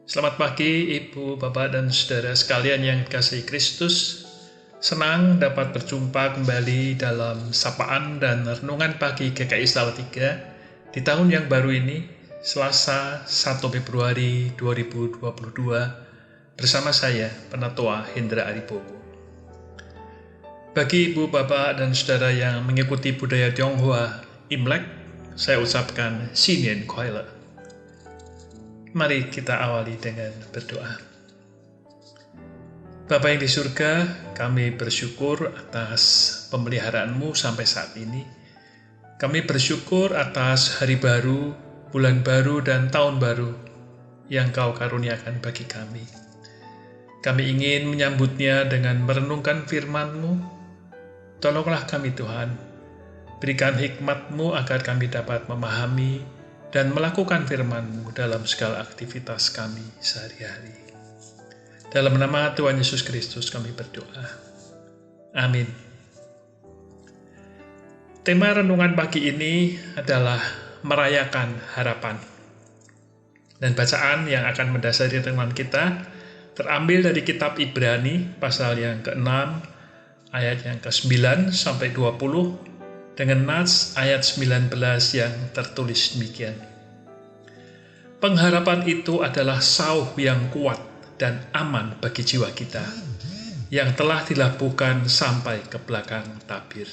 Selamat pagi Ibu, Bapak, dan Saudara sekalian yang dikasihi Kristus. Senang dapat berjumpa kembali dalam sapaan dan renungan pagi GKI Salatiga di tahun yang baru ini, Selasa 1 Februari 2022, bersama saya, Penatua Hendra Aribowo. Bagi Ibu, Bapak, dan Saudara yang mengikuti budaya Tionghoa Imlek, saya ucapkan Sinyen Kuaile. Mari kita awali dengan berdoa. Bapa yang di surga, kami bersyukur atas pemeliharaanmu sampai saat ini. Kami bersyukur atas hari baru, bulan baru, dan tahun baru yang Kau karuniakan bagi kami. Kami ingin menyambutnya dengan merenungkan firman-Mu. Tolonglah kami Tuhan, berikan hikmat-Mu agar kami dapat memahami dan melakukan firman-Mu dalam segala aktivitas kami sehari-hari. Dalam nama Tuhan Yesus Kristus kami berdoa. Amin. Tema renungan pagi ini adalah merayakan harapan. Dan bacaan yang akan mendasari renungan kita terambil dari kitab Ibrani pasal yang ke-6 ayat yang ke-9 sampai 20 dengan nats ayat 19 yang tertulis demikian. Pengharapan itu adalah sauh yang kuat dan aman bagi jiwa kita, yang telah dilabuhkan sampai ke belakang tabir.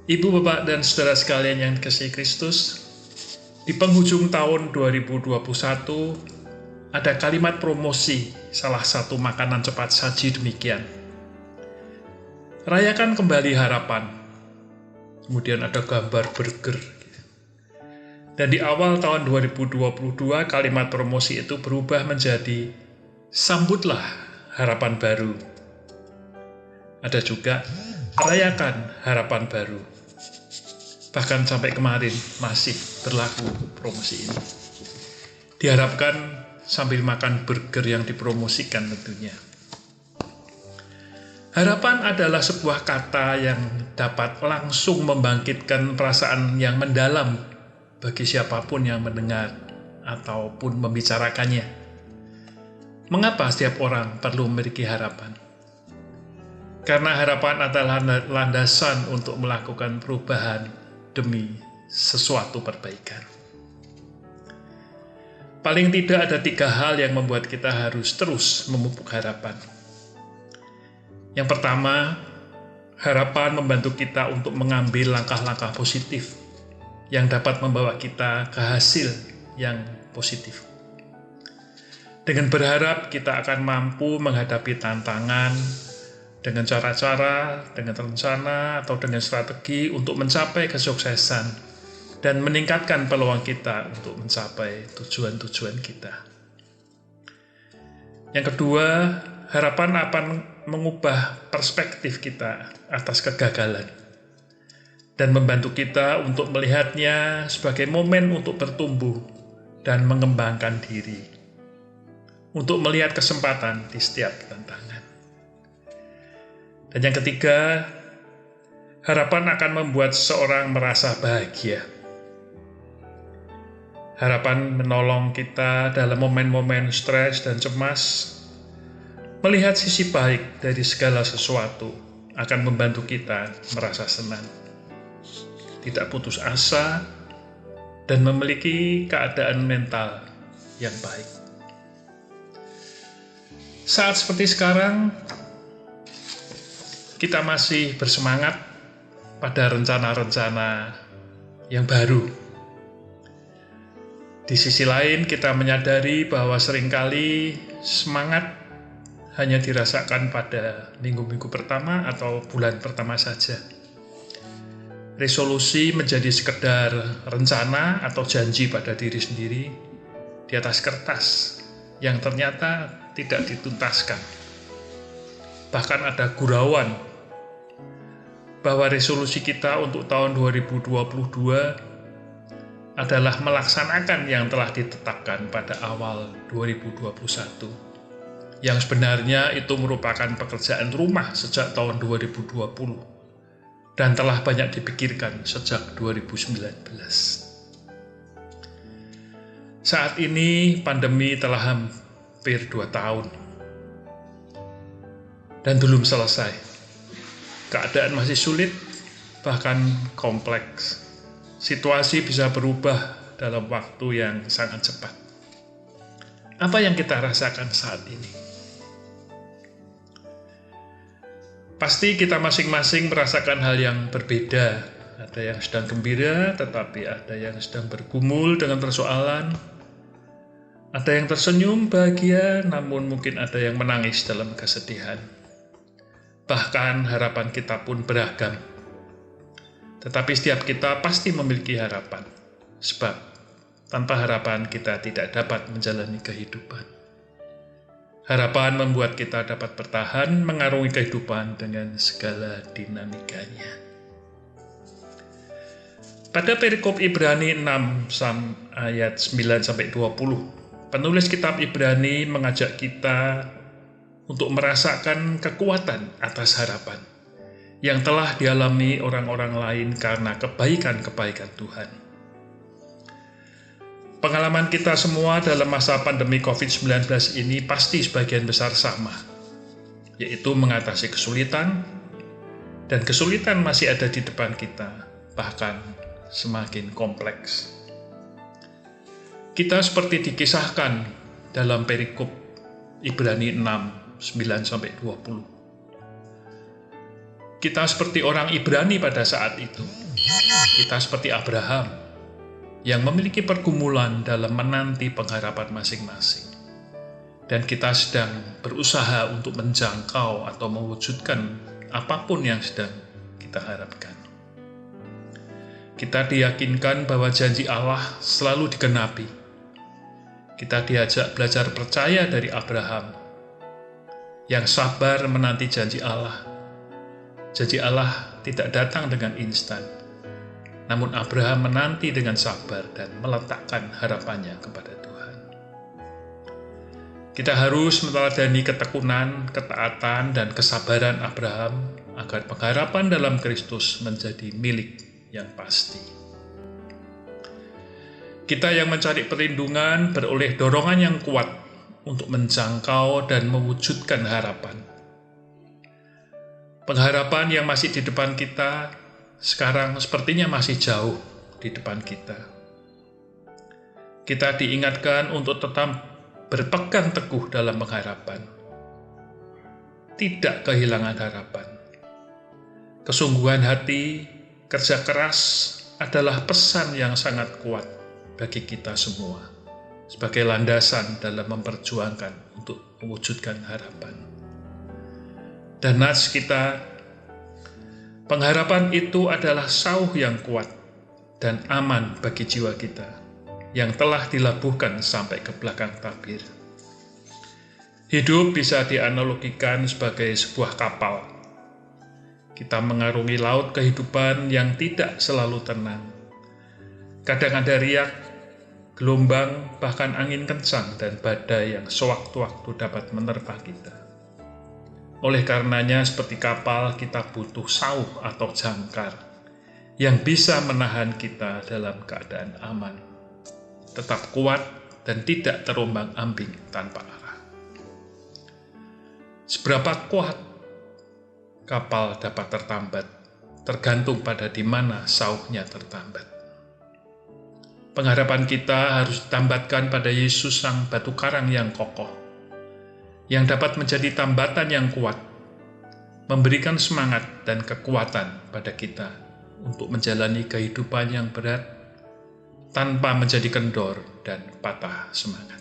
Ibu, Bapak, dan Saudara sekalian yang dikasihi Kristus, di penghujung tahun 2021, ada kalimat promosi salah satu makanan cepat saji demikian. Rayakan kembali harapan. Kemudian ada gambar burger. Dan di awal tahun 2022, kalimat promosi itu berubah menjadi sambutlah harapan baru. Ada juga rayakan harapan baru. Bahkan sampai kemarin masih berlaku promosi ini. Diharapkan sambil makan burger yang dipromosikan tentunya. Harapan adalah sebuah kata yang dapat langsung membangkitkan perasaan yang mendalam bagi siapapun yang mendengar ataupun membicarakannya. Mengapa setiap orang perlu memiliki harapan? Karena harapan adalah landasan untuk melakukan perubahan demi sesuatu perbaikan. Paling tidak ada 3 hal yang membuat kita harus terus memupuk harapan. Yang pertama, harapan membantu kita untuk mengambil langkah-langkah positif yang dapat membawa kita ke hasil yang positif. Dengan berharap kita akan mampu menghadapi tantangan dengan cara-cara, dengan rencana, atau dengan strategi untuk mencapai kesuksesan dan meningkatkan peluang kita untuk mencapai tujuan-tujuan kita. Yang kedua, harapan akan mengubah perspektif kita atas kegagalan dan membantu kita untuk melihatnya sebagai momen untuk bertumbuh dan mengembangkan diri, untuk melihat kesempatan di setiap tantangan. Dan yang ketiga, harapan akan membuat seseorang merasa bahagia. Harapan menolong kita dalam momen-momen stres dan cemas. Melihat sisi baik dari segala sesuatu akan membantu kita merasa senang, tidak putus asa, dan memiliki keadaan mental yang baik. Saat seperti sekarang, kita masih bersemangat pada rencana-rencana yang baru. Di sisi lain, kita menyadari bahwa seringkali semangat hanya dirasakan pada minggu-minggu pertama atau bulan pertama saja. Resolusi menjadi sekedar rencana atau janji pada diri sendiri di atas kertas yang ternyata tidak dituntaskan. Bahkan ada gurauan bahwa resolusi kita untuk tahun 2022 adalah melaksanakan yang telah ditetapkan pada awal 2021. Yang sebenarnya itu merupakan pekerjaan rumah sejak tahun 2020 dan telah banyak dipikirkan sejak 2019. Saat ini pandemi telah hampir 2 tahun dan belum selesai. Keadaan masih sulit, bahkan kompleks. Situasi bisa berubah dalam waktu yang sangat cepat. Apa yang kita rasakan saat ini? Pasti kita masing-masing merasakan hal yang berbeda. Ada yang sedang gembira, tetapi ada yang sedang bergumul dengan persoalan. Ada yang tersenyum bahagia, namun mungkin ada yang menangis dalam kesedihan. Bahkan harapan kita pun beragam. Tetapi setiap kita pasti memiliki harapan. Sebab tanpa harapan kita tidak dapat menjalani kehidupan. Harapan membuat kita dapat bertahan mengarungi kehidupan dengan segala dinamikanya. Pada perikop Ibrani 6 ayat 9-20, penulis kitab Ibrani mengajak kita untuk merasakan kekuatan atas harapan yang telah dialami orang-orang lain karena kebaikan-kebaikan Tuhan. Pengalaman kita semua dalam masa pandemi COVID-19 ini pasti sebagian besar sama, yaitu mengatasi kesulitan, dan kesulitan masih ada di depan kita, bahkan semakin kompleks. Kita seperti dikisahkan dalam perikop Ibrani 6, 9-20. Kita seperti orang Ibrani pada saat itu. Kita seperti Abraham, yang memiliki pergumulan dalam menanti pengharapan masing-masing. Dan kita sedang berusaha untuk menjangkau atau mewujudkan apapun yang sedang kita harapkan. Kita diyakinkan bahwa janji Allah selalu digenapi. Kita diajak belajar percaya dari Abraham, yang sabar menanti janji Allah. Janji Allah tidak datang dengan instan. Namun Abraham menanti dengan sabar dan meletakkan harapannya kepada Tuhan. Kita harus meneladani ketekunan, ketaatan, dan kesabaran Abraham agar pengharapan dalam Kristus menjadi milik yang pasti. Kita yang mencari perlindungan beroleh dorongan yang kuat untuk menjangkau dan mewujudkan harapan. Pengharapan yang masih di depan kita sekarang sepertinya masih jauh di depan kita. Kita diingatkan untuk tetap berpegang teguh dalam pengharapan. Tidak kehilangan harapan. Kesungguhan hati, kerja keras adalah pesan yang sangat kuat bagi kita semua sebagai landasan dalam memperjuangkan untuk mewujudkan harapan. Dan nats kita, pengharapan itu adalah sauh yang kuat dan aman bagi jiwa kita, yang telah dilabuhkan sampai ke belakang tabir. Hidup bisa dianalogikan sebagai sebuah kapal. Kita mengarungi laut kehidupan yang tidak selalu tenang. Kadang ada riak, gelombang, bahkan angin kencang dan badai yang sewaktu-waktu dapat menerpa kita. Oleh karenanya, seperti kapal, kita butuh sauh atau jangkar yang bisa menahan kita dalam keadaan aman, tetap kuat dan tidak terombang-ambing tanpa arah. Seberapa kuat kapal dapat tertambat, tergantung pada di mana sauhnya tertambat. Pengharapan kita harus ditambatkan pada Yesus sang batu karang yang kokoh, yang dapat menjadi tambatan yang kuat, memberikan semangat dan kekuatan pada kita untuk menjalani kehidupan yang berat tanpa menjadi kendor dan patah semangat.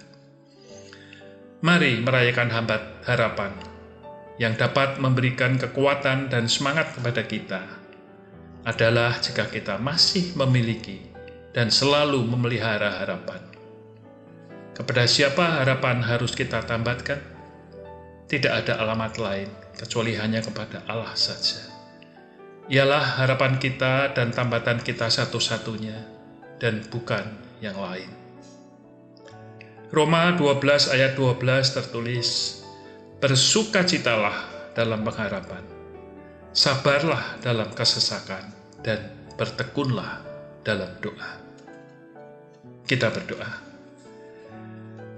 Mari merayakan harapan yang dapat memberikan kekuatan dan semangat kepada kita adalah jika kita masih memiliki dan selalu memelihara harapan. Kepada siapa harapan harus kita tambatkan? Tidak ada alamat lain, kecuali hanya kepada Allah saja. Ialah harapan kita dan tambatan kita satu-satunya, dan bukan yang lain. Roma 12 ayat 12 tertulis, bersukacitalah dalam pengharapan, sabarlah dalam kesesakan, dan bertekunlah dalam doa. Kita berdoa.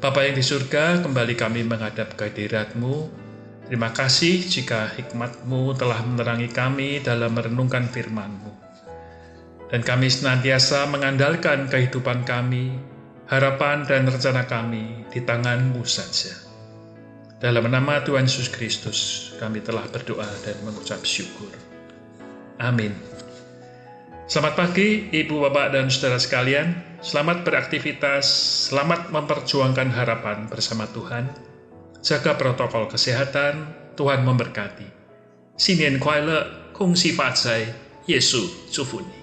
Bapa yang di surga, kembali kami menghadap kehadirat-Mu. Terima kasih jika hikmat-Mu telah menerangi kami dalam merenungkan firman-Mu. Dan kami senantiasa mengandalkan kehidupan kami, harapan dan rencana kami di tangan-Mu saja. Dalam nama Tuhan Yesus Kristus, kami telah berdoa dan mengucap syukur. Amin. Selamat pagi, Ibu, Bapak, dan Saudara sekalian. Selamat beraktivitas, selamat memperjuangkan harapan bersama Tuhan. Jaga protokol kesehatan, Tuhan memberkati. 新年快乐，恭喜发财，耶稣祝福你。